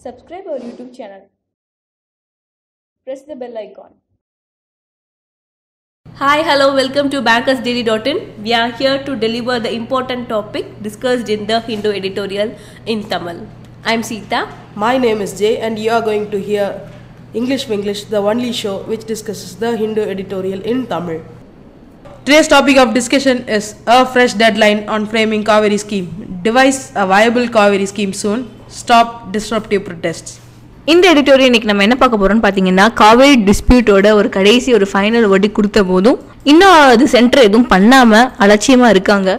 Subscribe our YouTube channel. Press the bell icon. Hi, hello, welcome to bankersdaily.in. We are here to deliver the important topic discussed in the Hindu editorial in Tamil. I am Sita. My name is Jay and you are going to hear WINGlish, the only show which discusses the Hindu editorial in Tamil. Today's topic of discussion is a fresh deadline on framing Kaveri scheme. Devise a viable Kaveri scheme soon. Stop disruptive protests. இந்த editorial இன்னைக்கு நம்ம என்ன பார்க்க போறோம்னு பார்த்தீங்கன்னா காவேரி டிஸ்பியூட்டோட ஒரு கடைசி ஒரு ஃபைனல் வடி கொடுத்த போதும் இன்னும் அது சென்டர் எதுவும் பண்ணாம அலட்சியமா இருக்காங்க.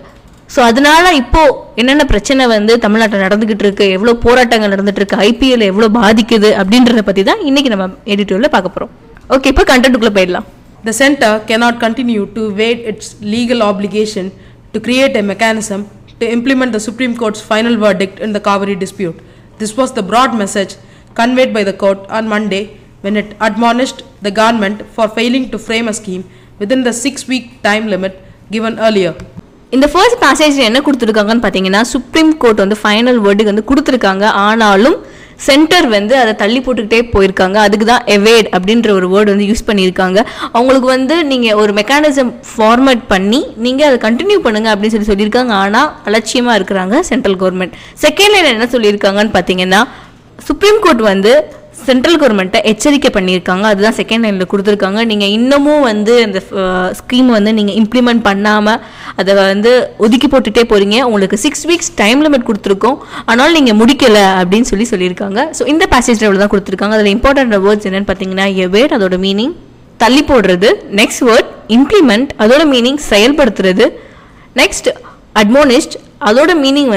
ஸோ அதனால இப்போ என்னென்ன பிரச்சனை தமிழ்நாட்டில் நடந்துகிட்டு இருக்கு, எவ்வளோ போராட்டங்கள் நடந்துட்டு இருக்கு, ஐபிஎல் எவ்வளோ பாதிக்குது அப்படின்றத பத்தி தான் இன்னைக்கு நம்ம எடிட்டோரியல்ல பார்க்க போறோம். ஓகே, இப்போ கண்டென்ட்டுக்குள்ள போயிடலாம். The center cannot continue to evade its legal obligation to create a mechanism to implement the Supreme Court's final verdict in the Kaveri dispute. This was the broad message conveyed by the court on Monday when it admonished the government for failing to frame a scheme within the 6-week time limit given earlier. இந்த first passage என்ன கொடுத்துருக்காங்கன்னு பார்த்தீங்கன்னா, supreme court final verdict கொடுத்துருக்காங்க. ஆனாலும் centre அதை தள்ளி போட்டுக்கிட்டே போயிருக்காங்க. அதுக்கு தான் எவேட் அப்படின்ற ஒரு வேர்டு யூஸ் பண்ணியிருக்காங்க. அவங்களுக்கு நீங்கள் ஒரு மெக்கானிசம் ஃபார்மேட் பண்ணி நீங்கள் அதை கண்டினியூ பண்ணுங்க அப்படின்னு சொல்லியிருக்காங்க. ஆனால் அலட்சியமாக இருக்கிறாங்க சென்ட்ரல் கவர்மெண்ட். செகண்ட் லைன் என்ன சொல்லியிருக்காங்கன்னு பார்த்தீங்கன்னா, சுப்ரீம் கோர்ட் சென்ட்ரல் கவர்மெண்ட்டை எச்சரிக்கை பண்ணியிருக்காங்க. அதுதான் செகண்ட் லைனில் கொடுத்துருக்காங்க. நீங்கள் இன்னமும் அந்த ஸ்கீம் நீங்கள் இம்ப்ளிமெண்ட் பண்ணாமல் அதை ஒதுக்கி போட்டுகிட்டே போகிறீங்க. உங்களுக்கு 6 weeks டைம் லிமிட் கொடுத்துருக்கோம், ஆனாலும் நீங்கள் முடிக்கலை அப்படின்னு சொல்லியிருக்காங்க. ஸோ இந்த பேசேஜில் இவ்வளோ தான் கொடுத்துருக்காங்க. அதில் இம்பார்ட்டன்ட் வேர்ட்ஸ் என்னென்னு பார்த்தீங்கன்னா, எவேட் அதோட மீனிங் தள்ளி போடுறது, நெக்ஸ்ட் வேர்ட் இம்ப்ளிமெண்ட் அதோட மீனிங் செயல்படுத்துறது, நெக்ஸ்ட் அட்மோனிஸ்ட் அதோட மீனிங்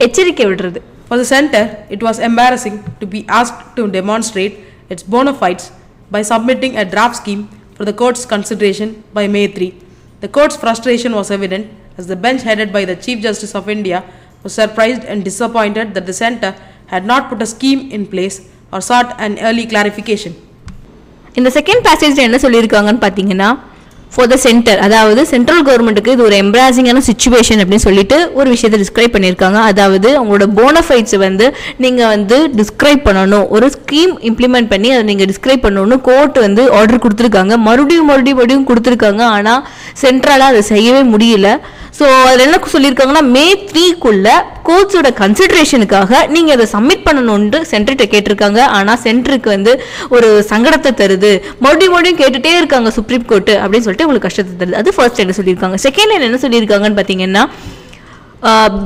எச்சரிக்கை விடுறது. For the center, it was embarrassing to be asked to demonstrate its bona fides by submitting a draft scheme for the court's consideration by May 3. The court's frustration was evident as the bench headed by the Chief Justice of India was surprised and disappointed that the center had not put a scheme in place or sought an early clarification. இந்த second பேசேஜில் என்ன சொல்லியிருக்காங்கன்னு பார்த்தீங்கன்னா, for the centre, அதாவது central கவர்மெண்ட்டுக்கு இது ஒரு எம்ப்ராசிங்கான situation அப்படின்னு சொல்லிட்டு ஒரு விஷயத்தை டிஸ்கிரைப் பண்ணியிருக்காங்க. அதாவது அவங்களோட போனஃபைட்ஸ் நீங்கள் டிஸ்கிரைப் பண்ணணும், ஒரு ஸ்கீம் இம்ப்ளிமெண்ட் பண்ணி அதை நீங்கள் டிஸ்கிரைப் பண்ணணும்னு கோர்ட் ஆர்டர் கொடுத்துருக்காங்க. மறுபடியும் கொடுத்துருக்காங்க. ஆனால் சென்ட்ரலாக அதை செய்யவே முடியல. ஸோ அதில் என்ன சொல்லியிருக்காங்கன்னா, May 3க்குள்ள கோர்ட்ஸோட கன்சிடரேஷனுக்காக நீங்கள் அதை சப்மிட் பண்ணணும்னு சென்டர்கிட்ட கேட்டிருக்காங்க. ஆனால் சென்டருக்கு ஒரு சங்கடத்தை தருது, மறுபடியும் கேட்டுகிட்டே இருக்காங்க சுப்ரீம் கோர்ட்டு அப்படின்னு சொல்லிட்டு உங்களுக்கு கஷ்டத்தை தருது. அது ஃபர்ஸ்ட் என்ன சொல்லியிருக்காங்க. செகண்ட் லைன் என்ன சொல்லியிருக்காங்கன்னு பார்த்தீங்கன்னா,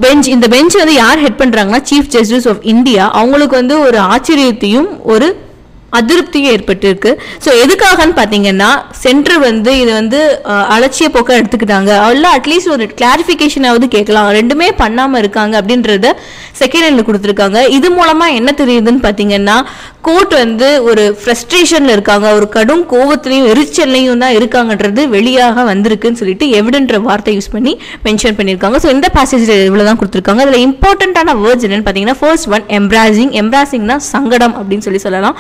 பெஞ்ச், இந்த பெஞ்ச் யார் ஹெட் பண்ணுறாங்கன்னா சீஃப் ஜஸ்டிஸ் ஆஃப் இந்தியா. அவங்களுக்கு ஒரு ஆச்சரியத்தையும் ஒரு அதிருப்தியும் ஏற்பட்டிருக்கு. ஸோ எதுக்காகன்னு பார்த்தீங்கன்னா, சென்டர் இது அலட்சிய போக்க எடுத்துக்கிட்டாங்க. அவ்வளோ அட்லீஸ்ட் ஒரு கிளாரிஃபிகேஷனாவது கேட்கலாம், ரெண்டுமே பண்ணாமல் இருக்காங்க அப்படின்றத செகண்ட் லைனில் கொடுத்துருக்காங்க. இது மூலமாக என்ன தெரியுதுன்னு பார்த்தீங்கன்னா, கோர்ட் ஒரு ஃப்ரஸ்ட்ரேஷனில் இருக்காங்க, ஒரு கடும் கோவத்திலையும் எரிச்சல்லையும் தான் இருக்காங்கன்றது வெளியாக வந்திருக்குன்னு சொல்லிட்டு எவிடென்ற வார்த்தை யூஸ் பண்ணி மென்ஷன் பண்ணியிருக்காங்க. ஸோ இந்த பேசேஜில் இவ்வளோ தான் கொடுத்துருக்காங்க. அதில் இம்பார்ட்டண்ட்டான வேர்ட்ஸ் என்னன்னு பார்த்தீங்கன்னா, ஃபர்ஸ்ட் ஒன் எம்ப்ராசிங்னா சங்கடம் அப்படின்னு சொல்லலாம்.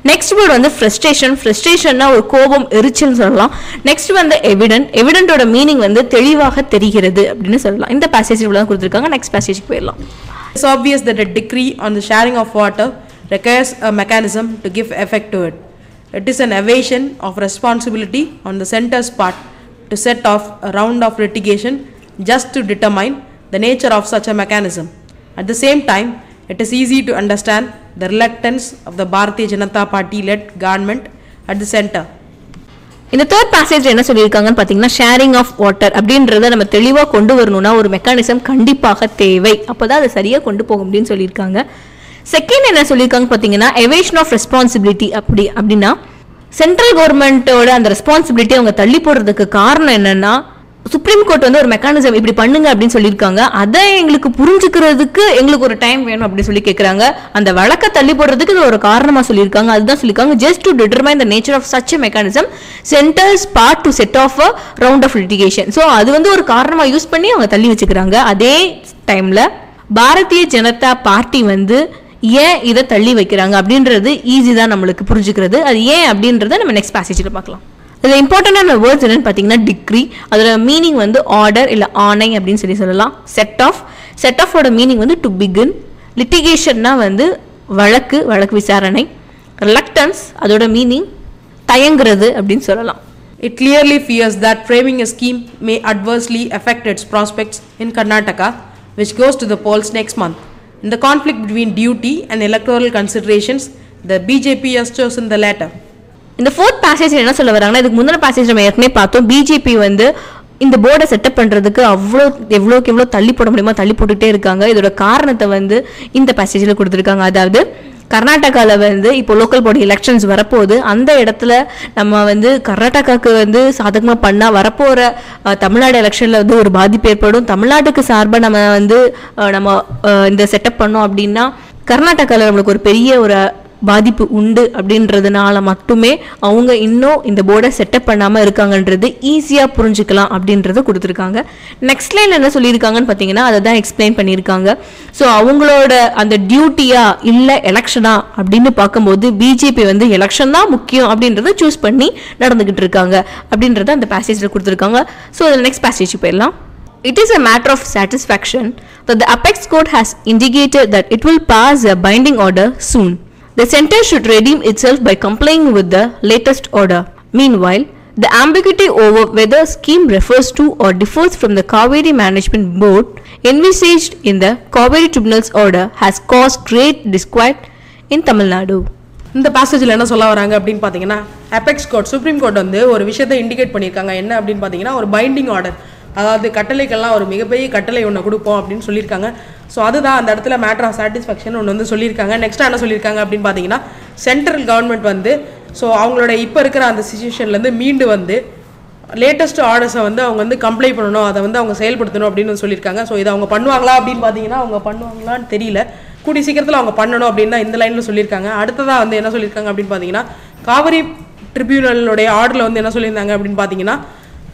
நெக்ஸ்ட் வேர்ட் ஃப்ரஸ்ட்ரேஷன்னா ஒரு கோபம், எரிச்சல் சொல்லலாம். நெக்ஸ்ட் எவிடென்ட்டோட மீனிங் தெளிவாக தெரிகிறது அப்படின்னு சொல்லலாம். இந்த பேசேஜ் இவ்வளோ தான் கொடுத்துருக்காங்க. நெக்ஸ்ட் பேசேஜுக்கு போயிடலாம். It's obvious that a decree on the sharing of water requires a mechanism to give effect to it. It is an evasion of responsibility on the center's part to set off a round of litigation just to determine the nature of such a mechanism. At the same time, it is easy to understand the reluctance of the Bharatiya Janata Party-led government at the center. இந்த third passage என்ன சொல்லியிருக்காங்கன்னு பார்த்தீங்கன்னா, sharing of water அப்படின்றத நம்ம தெளிவாக கொண்டு வரணும்னா ஒரு மெக்கானிசம் கண்டிப்பாக தேவை, அப்போதான் அதை சரியாக கொண்டு போக முடியும்னு சொல்லியிருக்காங்க. செகண்ட் என்ன சொல்லியிருக்காங்க பார்த்தீங்கன்னா, எவேஷன் ஆஃப் ரெஸ்பான்சிபிலிட்டி. அப்படின்னா சென்ட்ரல் கவர்மெண்ட்டோட அந்த ரெஸ்பான்சிபிலிட்டி அவங்க தள்ளி போடுறதுக்கு காரணம் என்னன்னா, சுப்ரீம் கோர்ட் ஒரு மெக்கானிசம் இப்படி பண்ணுங்க அப்படின்னு சொல்லியிருக்காங்க. அதை எங்களுக்கு புரிஞ்சுக்கிறதுக்கு எங்களுக்கு ஒரு டைம் வேணும் அப்படின்னு சொல்லி கேட்குறாங்க. அந்த வழக்கை தள்ளி போடுறதுக்கு இது ஒரு காரணமாக சொல்லியிருக்காங்க. அதுதான் சொல்லியிருக்காங்க, just to determine the nature of such a mechanism centres part to set off a round of litigation. So அது ஒரு காரணமாக யூஸ் பண்ணி அவங்க தள்ளி வச்சுக்கிறாங்க. அதே டைமில் பாரதிய ஜனதா பார்ட்டி ஏன் இதை தள்ளி வைக்கிறாங்க அப்படின்றது ஈஸி தான் நம்மளுக்கு புரிஞ்சுக்கிறது. அது ஏன் அப்படின்றத நம்ம நெக்ஸ்ட் பேசேஜில் பார்க்கலாம். இதில் இம்பார்ட்டண்டான வேர்ட்ஸ் என்னன்னு பார்த்தீங்கன்னா, டிக்ரி அதோட மீனிங் ஆர்டர் இல்லை ஆணை அப்படின்னு சொல்லலாம். செட் ஆஃபோட மீனிங் டு பிகின். லிட்டிகேஷன்னா வழக்கு விசாரணை. ரிலக்டன்ஸ் அதோட மீனிங் தயங்குறது அப்படின்னு சொல்லலாம். It clearly fears that framing a scheme may adversely affect its prospects in Karnataka, which goes to the polls next month. In the conflict between duty and electoral considerations, the BJP has chosen the latter. இந்த fourth passage என்ன சொல்ல வராங்கன்னா, இதுக்கு முந்தின passage நம்ம ஏற்கனவே பார்த்தோம். BJP வந்து இந்த போர்டை செட்டப் பண்ணுறதுக்கு எவ்வளோக்கு எவ்வளோ தள்ளி போட முடியுமோ தள்ளி போட்டுகிட்டே இருக்காங்க. இதோட காரணத்தை வந்து இந்த பேசேஜில் கொடுத்துருக்காங்க. அதாவது கர்நாடகாவில் வந்து இப்போ லோக்கல் பாடி எலெக்ஷன்ஸ் வரப்போகுது. அந்த இடத்துல நம்ம வந்து கர்நாடகாவுக்கு வந்து சாதகமாக பண்ணால் வரப்போகிற தமிழ்நாடு எலெக்ஷனில் வந்து ஒரு பாதிப்பு ஏற்படும். தமிழ்நாட்டுக்கு சார்பாக நம்ம வந்து இந்த செட்டப் பண்ணோம் அப்படின்னா கர்நாடகாவில் நம்மளுக்கு ஒரு பெரிய ஒரு பாதிப்பு உண்டு அப்படின்றதுனால மட்டுமே அவங்க இன்னும் இந்த போர்டை செட்டப் பண்ணாமல் இருக்காங்கன்றது ஈஸியாக புரிஞ்சுக்கலாம் அப்படின்றத கொடுத்துருக்காங்க. நெக்ஸ்ட் லைன் என்ன சொல்லியிருக்காங்கன்னு பார்த்தீங்கன்னா அதை தான் எக்ஸ்பிளைன் பண்ணியிருக்காங்க. ஸோ அவங்களோட அந்த டியூட்டியா இல்லை எலெக்ஷனா அப்படின்னு பார்க்கும்போது பிஜேபி வந்து எலெக்ஷன் தான் முக்கியம் அப்படின்றத சூஸ் பண்ணி நடந்துகிட்டு இருக்காங்க அப்படின்றத அந்த பேசேஜில் கொடுத்துருக்காங்க. ஸோ அதில் நெக்ஸ்ட் பேசேஜ் போயிடலாம். It is a matter of satisfaction that the Apex Court has indicated that it will pass a binding order soon. The center should redeem itself by complying with the latest order. Meanwhile, the ambiguity over whether scheme refers to or differs from the Kaveri Management Board envisaged in the Kaveri Tribunal's order has caused great disquiet in Tamil Nadu. இந்த பேசேஜில் என்ன சொல்ல வராங்க அப்படின்னு பார்த்தீங்கன்னா, apex court supreme court வந்து ஒரு விஷயத்தை indicate பண்ணியிருக்காங்க. என்ன அப்படின்னு பார்த்தீங்கன்னா, ஒரு பைண்டிங் ஆர்டர், அதாவது கட்டளைக்கெல்லாம் ஒரு மிகப்பெரிய கட்டளை ஒன்று கொடுப்போம் அப்படின்னு சொல்லியிருக்காங்க. ஸோ அதுதான் அந்த இடத்துல மேட்டர் ஆஃப் சாட்டிஸ்ஃபேக்ஷன் ஒன்று வந்து சொல்லியிருக்காங்க. நெக்ஸ்ட்டாக என்ன சொல்லியிருக்காங்க அப்படின்னு பார்த்தீங்கன்னா, சென்ட்ரல் கவர்மெண்ட் வந்து ஸோ அவங்களோட இப்போ இருக்கிற அந்த சிச்சுவேஷன்லேருந்து மீண்டு வந்து லேட்டஸ்ட் ஆர்டர்ஸை வந்து அவங்க வந்து கம்ப்ளை பண்ணணும், அதை வந்து அவங்க செயல்படுத்தணும் அப்படின்னு சொல்லியிருக்காங்க. ஸோ இதை அவங்க பண்ணுவாங்களா அப்படின்னு பார்த்தீங்கன்னா அவங்க பண்ணுவாங்களான்னு தெரியல. கூடிய சீக்கிரத்தில் அவங்க பண்ணணும் அப்படின்னு தான் இந்த லைனில் சொல்லியிருக்காங்க. அடுத்ததாக வந்து என்ன சொல்லியிருக்காங்க அப்படின்னு பார்த்தீங்கன்னா, காவிரி ட்ரிபியூனலுடைய ஆர்டரில் வந்து என்ன சொல்லியிருந்தாங்க அப்படின்னு பார்த்தீங்கன்னா,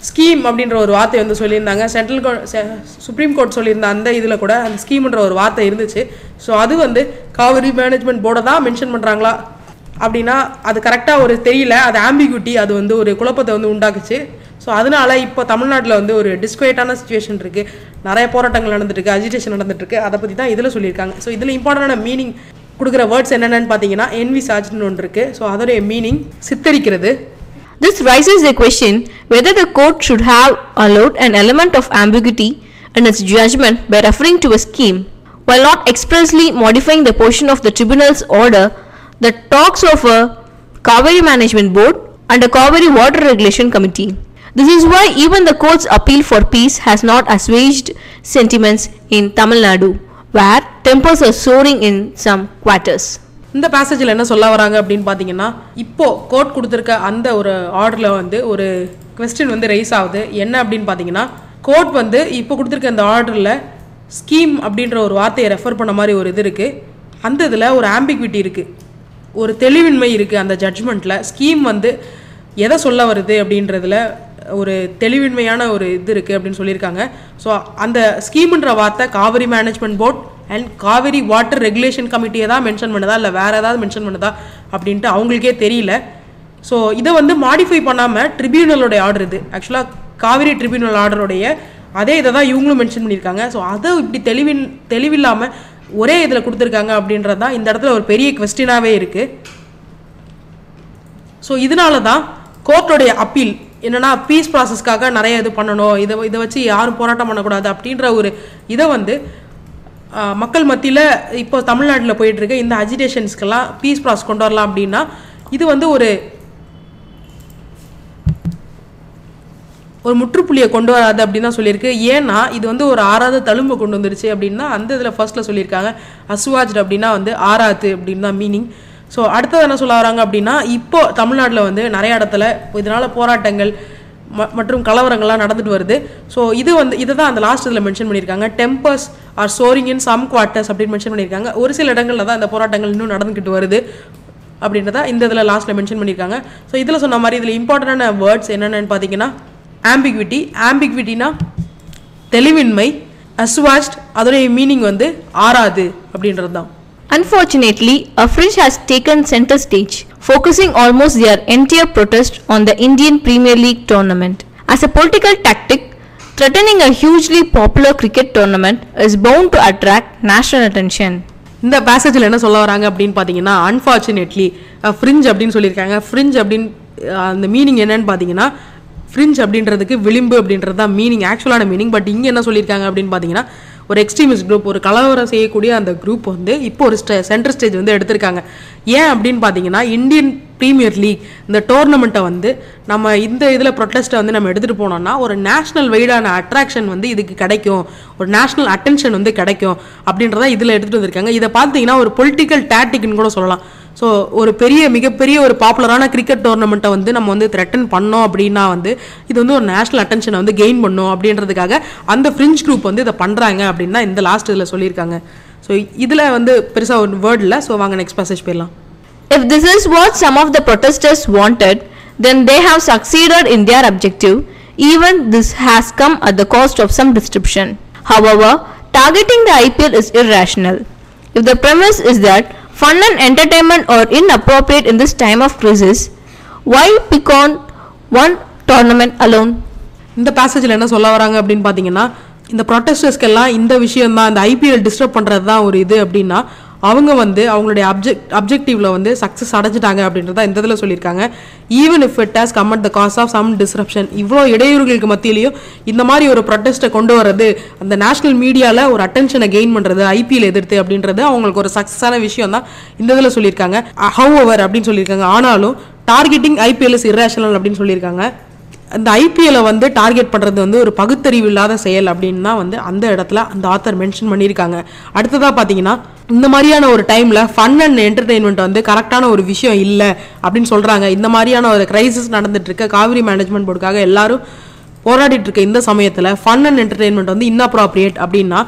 ஸ்கீம் அப்படின்ற ஒரு வார்த்தை வந்து சொல்லியிருந்தாங்க. சுப்ரீம் கோர்ட் சொல்லியிருந்த அந்த இதில் கூட அந்த ஸ்கீம்ன்ற ஒரு வார்த்தை இருந்துச்சு. ஸோ அது வந்து காவிரி மேனேஜ்மெண்ட் போர்டை தான் மென்ஷன் பண்ணுறாங்களா அப்படின்னா அது கரெக்டாக ஒரு தெரியல. அது ஆம்பிகுட்டி, அது வந்து ஒரு குழப்பத்தை வந்து உண்டாக்குச்சு. ஸோ அதனால இப்போ தமிழ்நாட்டில் வந்து ஒரு டிஸ்குவைட்டான சுச்சுவேஷன் இருக்குது, நிறைய போராட்டங்கள் நடந்துட்டுருக்கு, அஜிடேஷன் நடந்துட்டுருக்கு. அதை பற்றி தான் இதில் சொல்லியிருக்காங்க. ஸோ இதில் இம்பார்ட்டண்டான மீனிங் கொடுக்குற வேர்ட்ஸ் என்னென்னு பார்த்தீங்கன்னா, என்விசாஜ்னு ஒன்று இருக்குது. ஸோ அதோடைய மீனிங் சித்தரிக்கிறது. This raises the question whether the court should have allowed an element of ambiguity in its judgment by referring to a scheme, while not expressly modifying the portion of the tribunal's order that talks of a Kaveri Management Board and a Kaveri Water Regulation Committee. This is why even the court's appeal for peace has not assuaged sentiments in Tamil Nadu, where tempers are soaring in some quarters. இந்த பேசேஜில் என்ன சொல்ல வராங்க அப்படின்னு பார்த்தீங்கன்னா, இப்போது court கொடுத்துருக்க அந்த ஒரு ஆர்டரில் வந்து ஒரு குவெஸ்டின் வந்து ரைஸ் ஆகுது. என்ன அப்படின்னு பார்த்தீங்கன்னா, கோர்ட் வந்து இப்போ கொடுத்துருக்க அந்த ஆர்டரில் ஸ்கீம் அப்படின்ற ஒரு வார்த்தையை ரெஃபர் பண்ண மாதிரி ஒரு இது இருக்குது. அந்த இதில் ஒரு ஆம்பிக்விட்டி இருக்குது, ஒரு தெளிவின்மை இருக்குது. அந்த ஜட்ஜ்மெண்ட்டில் ஸ்கீம் வந்து எதை சொல்ல வருது அப்படின்றதுல ஒரு தெளிவின்மையான ஒரு இது இருக்குது அப்படின்னு சொல்லியிருக்காங்க. ஸோ அந்த ஸ்கீம்ன்ற வார்த்தை Cauvery management board and Cauvery water regulation கமிட்டியை தான் மென்ஷன் பண்ணுதா இல்லை வேறு ஏதாவது மென்ஷன் பண்ணுதா அப்படின்ட்டு அவங்களுக்கே தெரியல. ஸோ இதை வந்து மாடிஃபை பண்ணாமல் ட்ரிபியூனலோடைய ஆர்டர், இது ஆக்சுவலாக காவிரி ட்ரிபியூனல் ஆர்டருடைய அதே இதை தான் இவங்களும் மென்ஷன் பண்ணியிருக்காங்க. ஸோ அதை இப்படி தெளிவில்லாமல் ஒரே இதில் கொடுத்துருக்காங்க அப்படின்றது தான் இந்த இடத்துல ஒரு பெரிய குவெஸ்டினாகவே இருக்குது. ஸோ இதனால தான் கோர்ட்டோடைய அப்பீல் என்னென்னா, பீஸ் ப்ராசஸ்க்காக நிறைய இது பண்ணணும், இதை வச்சு யாரும் போராட்டம் பண்ணக்கூடாது அப்படின்ற ஒரு இதை வந்து மக்கள் மத்தியில் இப்போ தமிழ்நாட்டில் போயிட்டுருக்கு. இந்த அஜிடேஷன்ஸ்க்கெல்லாம் பீஸ் ப்ராசஸ் கொண்டு வரலாம் அப்படின்னா இது வந்து ஒரு முற்றுப்புள்ளியை கொண்டு வராது அப்படின்னு தான் சொல்லியிருக்கு. ஏன்னா இது வந்து ஒரு ஆறாவது தழும்பு கொண்டு வந்துருச்சு அப்படின்னா அந்த இதில் ஃபர்ஸ்ட்டில் சொல்லியிருக்காங்க. அசுவாஜ் அப்படின்னா வந்து ஆறாது அப்படின்னு தான் மீனிங். ஸோ அடுத்தது என்ன சொல்ல வராங்க அப்படின்னா, இப்போ தமிழ்நாட்டில் வந்து நிறைய இடத்துல இதனால் போராட்டங்கள் மற்றும் கலவரங்கள்லாம் நடந்துட்டு வருது. ஸோ இதை தான் அந்த லாஸ்ட் இதில் மென்ஷன் பண்ணியிருக்காங்க. Tempers are soaring in some quarters அப்படின்னு மென்ஷன் பண்ணியிருக்காங்க. ஒரு சில இடங்களில் தான் இந்த போராட்டங்கள் இன்னும் நடந்துக்கிட்டு வருது அப்படின்றத இந்த இதில் லாஸ்ட்டில் மென்ஷன் பண்ணியிருக்காங்க. ஸோ இதில் சொன்ன மாதிரி இதில் இம்பார்ட்டண்டான வேர்ட்ஸ் என்னென்னு பார்த்தீங்கன்னா, ஆம்பிக்விட்டினா தெளிவின்மை, அசுவாஜ்ட் அதோடைய மீனிங் வந்து ஆறாது அப்படின்றது தான். Unfortunately, a fringe has taken center stage, focusing almost their entire protest on the Indian Premier League tournament. As a political tactic, threatening a hugely popular cricket tournament is bound to attract national attention. இந்த பேசேஜில் என்ன சொல்ல வராங்க அப்படின்னு பார்த்தீங்கன்னா, unfortunately fringe அப்படின்னு சொல்லியிருக்காங்க. Fringe அப்படின்னு அந்த மீனிங் என்னன்னு பார்த்தீங்கன்னா, ஃப்ரிஞ்ச் அப்படின்றதுக்கு விளிம்பு அப்படின்றது தான் மீனிங், ஆக்சுவலான மீனிங். பட் இங்கே என்ன சொல்லியிருக்காங்க அப்படின்னு பார்த்தீங்கன்னா, ஒரு எக்ஸ்ட்ரீமிஸ்ட் குரூப், ஒரு கலவரம் செய்யக்கூடிய அந்த குரூப் வந்து இப்போ ஒரு சென்டர் ஸ்டேஜ் வந்து எடுத்திருக்காங்க. ஏன் அப்படின்னு பார்த்தீங்கன்னா, இந்தியன் ப்ரீமியர் லீக் இந்த டோர்னமெண்ட்டை வந்து நம்ம இந்த இதில் ப்ரொட்டஸ்ட்டை வந்து நம்ம எடுத்துகிட்டு போனோம்னா ஒரு நேஷனல் வைடான அட்ராக்ஷன் வந்து இதுக்கு கிடைக்கும், ஒரு நேஷனல் அட்டென்ஷன் வந்து கிடைக்கும் அப்படின்றத இதில் எடுத்துகிட்டு வந்திருக்காங்க. இதை பார்த்தீங்கன்னா ஒரு பொலிட்டிக்கல் டாக்டிக்னு கூட சொல்லலாம். ஸோ ஒரு மிகப்பெரிய ஒரு பாப்புலரான கிரிக்கெட் டோர்னமெண்ட்டை வந்து நம்ம வந்து த்ரெட்டன் பண்ணோம் அப்படின்னா வந்து இது வந்து ஒரு நேஷனல் அட்டென்ஷனை வந்து கெயின் பண்ணும் அப்படின்றதுக்காக அந்த ஃப்ரிஞ்ச் குரூப் வந்து இதை பண்ணுறாங்க அப்படின்னா இந்த லாஸ்ட் இதில் சொல்லியிருக்காங்க. ஸோ இதில் வந்து பெருசாக ஒரு வேர்ட் இல்லை. ஸோ வாங்க நெக்ஸ்ட் பேசேஜ் போயிடலாம். If this is what some of the protesters wanted, then they have succeeded in their objective. Even this has come at the cost of some disruption. However, targeting the IPL is irrational. If the premise is that fun and entertainment are inappropriate in this time of crisis, why pick on one tournament alone? இந்த பேசேஜில் என்ன சொல்ல வராங்க அப்படின்னு பார்த்தீங்கன்னா, இந்த ப்ரொட்டஸ்டர்ஸ்க்கெல்லாம் இந்த விஷயம் தான், இந்த ஐபிஎல் டிஸ்டர்ப் பண்ணுறது தான் ஒரு இது அப்படின்னா அவங்க வந்து அவங்களுடைய அப்ஜெக்டிவ்ல வந்து சக்ஸஸ் அடைஞ்சிட்டாங்க அப்படின்றத இந்த இதில் சொல்லியிருக்காங்க. Even if it has come at the cost of some disruption, இவ்வளோ இடையூறுகளுக்கு மத்தியிலையும் இந்த மாதிரி ஒரு ப்ரொட்டஸ்ட்டை கொண்டு வர்றது, அந்த நேஷனல் மீடியாவில் ஒரு அட்டென்ஷனை கெயின் பண்ணுறது, ஐபிஎல் எதிர்த்து அப்படின்றது அவங்களுக்கு ஒரு சக்ஸஸான விஷயம் தான் இந்த இதில் சொல்லியிருக்காங்க. ஹவெவர் அப்படின்னு சொல்லியிருக்காங்க. ஆனாலும் டார்கெட்டிங் ஐபிஎல் இஸ் இர்ரேஷனல் அப்படின்னு சொல்லியிருக்காங்க. அந்த ஐபிஎல்லை வந்து டார்கெட் பண்ணுறது வந்து ஒரு பகுத்தறிவு இல்லாத செயல் அப்படின்னு தான் வந்து அந்த இடத்துல அந்த ஆத்தர் மென்ஷன் பண்ணியிருக்காங்க. அடுத்ததாக பார்த்தீங்கன்னா, இந்த மாதிரியான ஒரு டைமில் ஃபன் அண்ட் என்டர்டெயின்மெண்ட் வந்து கரெக்டான ஒரு விஷயம் இல்லை அப்படின்னு சொல்கிறாங்க. இந்த மாதிரியான ஒரு கிரைசிஸ் நடந்துட்டு இருக்க காவிரி மேனேஜ்மெண்ட் போர்டுக்காக எல்லாரும் போராடிட்டு இருக்க இந்த சமயத்தில் ஃபன் அண்ட் என்டர்டெயின்மெண்ட் வந்து இன்அப்ராப்ரியேட் அப்படின்னா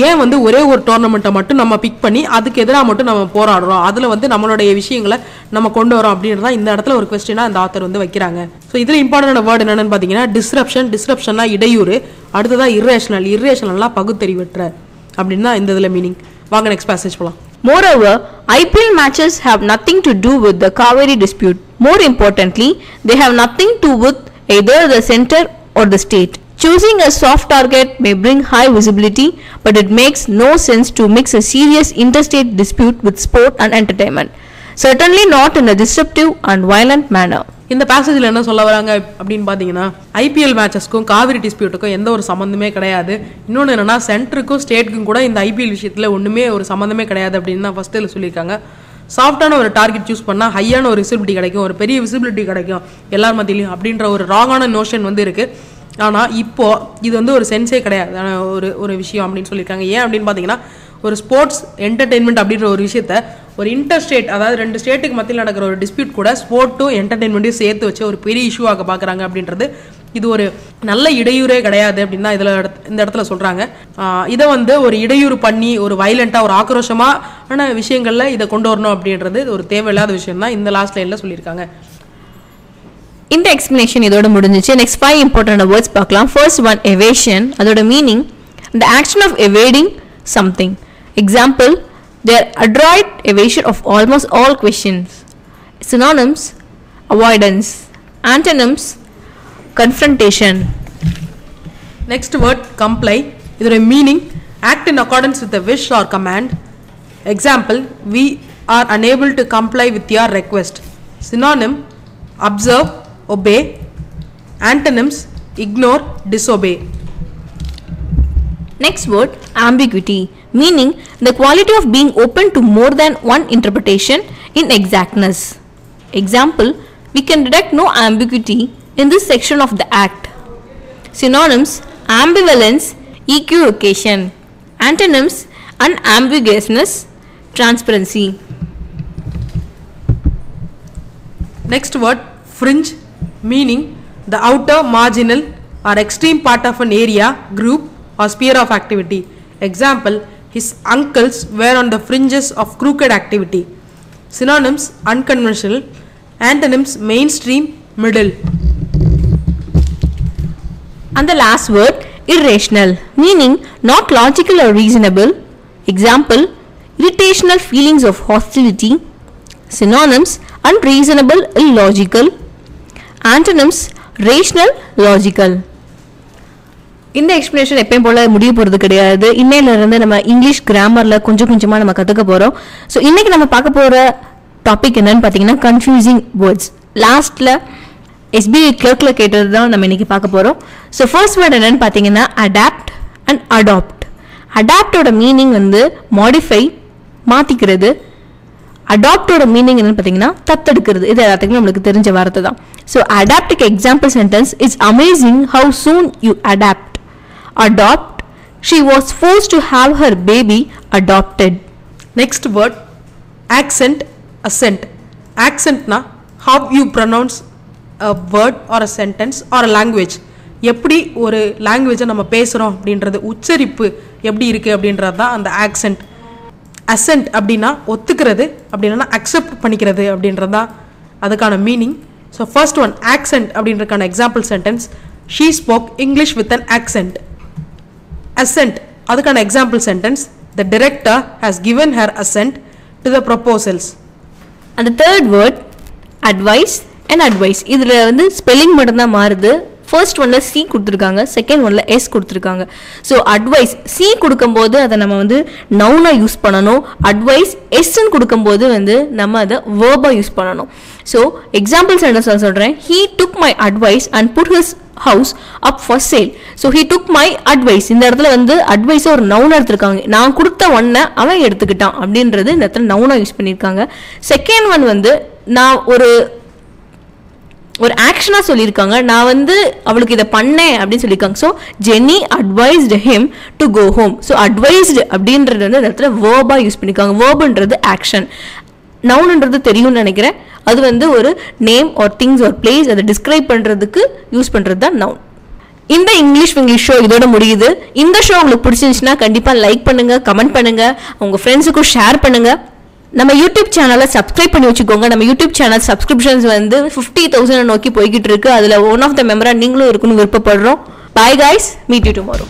ஏன் வந்து ஒரே ஒரு டோர்னமெண்ட்டை மட்டும் நம்ம பிக் பண்ணி அதுக்கு எதிராக மட்டும் நம்ம போராடுறோம், அதில் வந்து நம்மளுடைய விஷயங்களை நம்ம கொண்டு வரோம் அப்படின்றதான் இந்த இடத்துல ஒரு கொஸ்டினாக அந்த ஆத்தர் வந்து வைக்கிறாங்க. ஸோ இதில் இம்பார்ட்டன்டான வேர்டு என்னென்னு பார்த்தீங்கன்னா, டிஸ்ரப்ஷன்னா இடையூறு, அடுத்ததான் இர்ரேஷனல்னா பகுத்தறிவற்ற அப்படின்னு தான் இந்த இதில் மீனிங். வாங்க நெக்ஸ்ட் பேசேஜ் போகலாம். Moreover, IPL matches have nothing to do with the Kaveri dispute. More importantly, they have nothing to do with either the center or the state. Choosing a soft target may bring high visibility, but it makes no sense to mix a serious interstate dispute with sport and entertainment. Certainly not in a disruptive and violent manner. இந்த பேசேஜில் என்ன சொல்ல வராங்க அப்படின்னு பார்த்தீங்கன்னா, IPL மேட்சஸ்க்கும் Kaveri டிஸ்பியூட்டுக்கும் எந்த ஒரு சம்மந்தமே கிடையாது. இன்னொன்று என்னன்னா, சென்டருக்கும் ஸ்டேட்டுக்கும் கூட இந்த ஐபிஎல் விஷயத்தில் ஒன்றுமே ஒரு சம்மந்தமே கிடையாது அப்படின்னு தான் ஃபர்ஸ்ட் இதில் சொல்லியிருக்காங்க. சாஃப்டான ஒரு டார்கெட் சூஸ் பண்ணால் ஹையான ஒரு விசிபிலிட்டி கிடைக்கும், ஒரு பெரிய விசிபிலிட்டி கிடைக்கும் எல்லார் மத்தியிலையும் அப்படின்ற ஒரு ராங்கான நோஷன் வந்து இருக்குது. ஆனால் இப்போது இது வந்து ஒரு சென்ஸே கிடையாது ஒரு விஷயம் அப்படின்னு சொல்லியிருக்காங்க. ஏன் அப்படின்னு பார்த்தீங்கன்னா, ஒரு ஸ்போர்ட்ஸ் என்டர்டெயின்மெண்ட் அப்படின்ற ஒரு விஷயத்த ஒரு இன்டர்ஸ்டேட், அதாவது 2 ஸ்டேட்டுக்கு மத்தியில் நடக்கிற ஒரு டிஸ்பியூட் கூட ஸ்போர்ட்டும் என்டர்டெயின்மெண்ட்டையும் சேர்த்து வச்சு ஒரு பெரிய இஷ்யூவாக பார்க்குறாங்க அப்படின்றது இது ஒரு நல்ல இடையூறே கிடையாது அப்படின்னு தான் இதில் இந்த இடத்துல சொல்கிறாங்க. இதை வந்து ஒரு இடையூறு பண்ணி ஒரு வைலண்ட்டாக ஒரு ஆக்ரோஷமான விஷயங்களில் இதை கொண்டு வரணும் அப்படின்றது ஒரு தேவையில்லாத விஷயம் தான் இந்த லாஸ்ட் லைனில் சொல்லியிருக்காங்க. இந்த எக்ஸ்பிளனேஷன் இதோட முடிஞ்சிச்சு. நெக்ஸ்ட் 5 இம்பார்ட்டன்ட் வேர்ட்ஸ் பார்க்கலாம். First one, evasion. அதோட meaning the action of evading something. Example, their adroit evasion of almost all questions. Synonyms, avoidance. Antonyms, confrontation. Next word, comply. இதோட meaning act in accordance with a wish or command. Example, we are unable to comply with your request. Synonym, observe, obey. Antonyms, ignore, disobey. Next word, ambiguity. Meaning the quality of being open to more than one interpretation in exactness. Example, we can detect no ambiguity in this section of the act. Synonyms, ambivalence, equivocation. Antonyms, unambiguousness, transparency. Next word, fringe. Meaning the outer, marginal or extreme part of an area, group or sphere of activity. Example, his uncles were on the fringes of crooked activity. Synonyms, unconventional. Antonyms, mainstream, middle. And the last word, irrational. Meaning not logical or reasonable. Example, irritational feelings of hostility. Synonyms, unreasonable, illogical. Antonyms, rational, logical. இந்த explanation எப்பயும் போல முடிய போகிறது கிடையாது. இன்னையிலிருந்து நம்ம English கிராமரில் கொஞ்சம் கொஞ்சமாக நம்ம கற்றுக்க போகிறோம். ஸோ இன்றைக்கி நம்ம பார்க்க போகிற டாபிக் என்னன்னு பார்த்தீங்கன்னா கன்ஃபியூசிங் வேர்ட்ஸ். லாஸ்ட்டில் SBI கிளர்க்கில் கேட்டது தான் நம்ம இன்றைக்கி பார்க்க போகிறோம். ஸோ ஃபர்ஸ்ட் வேர்ட் என்னன்னு பார்த்தீங்கன்னா அடாப்ட் அண்ட் அடாப்ட். அடாப்டோட மீனிங் வந்து மாடிஃபை, மாற்றிக்கிறது. அடாப்டோட மீனிங் என்னன்னு பார்த்தீங்கன்னா தத்தெடுக்கிறது. இது எல்லாத்துக்குமே நம்மளுக்கு தெரிஞ்ச வார்த்தை தான். ஸோ அடாப்டுக்கு example sentence, it's amazing how soon you adapt. Adopt, she was forced to have her baby adopted. Next word, accent, accent. Accent na how you pronounce a word or a sentence or a language. எப்படி ஒரு லாங்குவேஜை நம்ம பேசுகிறோம் அப்படின்றது, உச்சரிப்பு எப்படி இருக்குது அப்படின்றது தான் அந்த ஆக்சென்ட். அசென்ட் அப்படின்னா ஒத்துக்கிறது, அப்படின்னா அக்செப்ட் பண்ணிக்கிறது அப்படின்றது தான் அதுக்கான meaning. So first one accent அப்படின்றதுக்கான example sentence, she spoke English with an accent. Assent, அதுக்கான example sentence, the director has given her assent to the proposals. And the third word, advice and advice. இதில் வந்து spelling மட்டும்தான் மாறுது. First ஒன்னில் C கொடுத்துருக்காங்க, second ஒன்னில் S கொடுத்துருக்காங்க. So advice C கொடுக்கும்போது அதை நம்ம வந்து நவுனாக யூஸ் பண்ணணும். அட்வைஸ் எஸ்ன்னு கொடுக்கும்போது வந்து நம்ம அதை வேர்பாக யூஸ் பண்ணணும். ஸோ எக்ஸாம்பிள் சென்டென்ஸ் நான் சொல்கிறேன், he took my advice and put his house up for sale. So he took my advice, இந்த இடத்துல வந்து அட்வைஸை ஒரு நவுனாக எடுத்திருக்காங்க. நான் கொடுத்த ஒன்றை அவன் எடுத்துக்கிட்டான் அப்படின்றது இந்த இடத்துல நவுனாக யூஸ் பண்ணியிருக்காங்க. செகண்ட் ஒன் வந்து நான் ஒரு ஆக்ஷனாக சொல்லியிருக்காங்க, நான் வந்து அவளுக்கு இதை பண்ணேன் அப்படின்னு சொல்லியிருக்காங்க. So Jenny advised him to go home. So advised அப்படின்றது வந்து இந்த இடத்துல வேர்பாக யூஸ் பண்ணியிருக்காங்க. வேர்புன்றது ஆக்ஷன், நவுன்ன்றது தெரியும்னு நினைக்கிறேன். அது வந்து ஒரு name or things or place, அதை டிஸ்கிரைப் பண்ணுறதுக்கு யூஸ் பண்ணுறது தான் நவுன். இந்த இங்கிலீஷ் விங்கிலீஷ் ஷோ இதோட முடியுது. இந்த ஷோ உங்களுக்கு பிடிச்சிருந்துச்சுன்னா கண்டிப்பாக லைக் பண்ணுங்கள், கமெண்ட் பண்ணுங்கள், உங்கள் ஃப்ரெண்ட்ஸுக்கும் ஷேர் பண்ணுங்கள். நம்ம யூடியூப் சேனலை சப்ஸ்கிரைப் பண்ணி வச்சுக்கோங்க. நம்ம யூடியூப் சேனல் சப்ஸ்கிரிப்ஷன்ஸ் வந்து 50,000 நோக்கி போய்கிட்டு இருக்கு. அதில் ஒன் ஆஃப் த மெம்பராக நீங்களும் இருக்கணும்னு விருப்பப்படுறோம். Bye guys, meet you tomorrow.